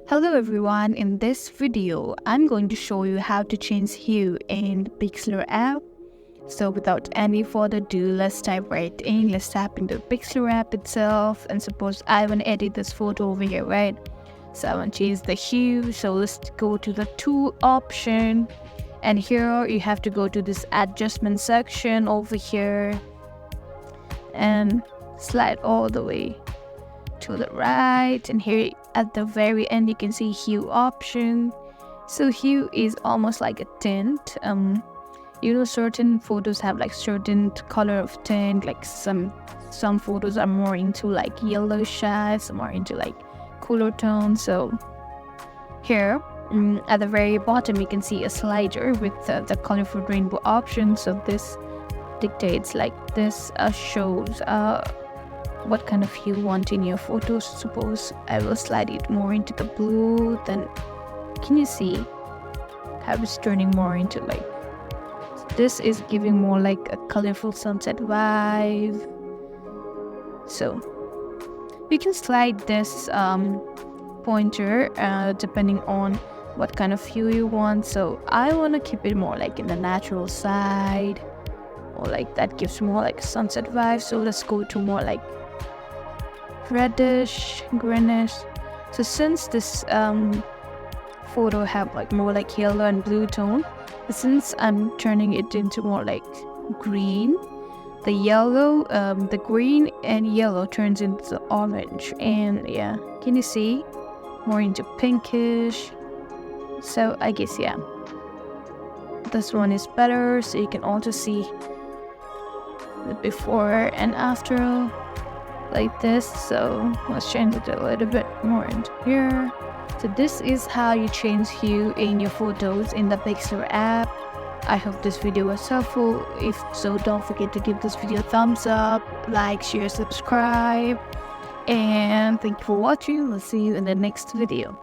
Hello everyone, in this video I'm going to show you how to change hue in the Pixlr app. So without any further ado, let's dive right in. Let's tap into the Pixlr app itself, and suppose I want to edit this photo over here, right? So I want to change the hue, so let's go to the tool option, and here you have to go to this adjustment section over here and slide all the way to the right, and here at the very end you can see hue option. So hue is almost like a tint. Certain photos have like certain color of tint, like some photos are more into like yellow shades, some are into like cooler tones. So here at the very bottom you can see a slider with the colorful rainbow option. So this dictates, like this shows what kind of hue you want in your photos. Suppose I will slide it more into the blue, then can you see how it's turning more into like, this is giving more like a colorful sunset vibe. So you can slide this pointer depending on what kind of hue you want. So I want to keep it more like in the natural side, or like that gives more like sunset vibe. So let's go to more like reddish, greenish. So since this photo have like more like yellow and blue tone, since I'm turning it into more like green, the yellow, the green and yellow turns into orange, and yeah, can you see more into pinkish? So I guess yeah, this one is better. So you can also see the before and after like this. So let's change it a little bit more into here. So this is how you change hue in your photos in the Pixlr app. I hope this video was helpful. If so, don't forget to give this video a thumbs up, like, share, subscribe, and thank you for watching. We'll see you in the next video.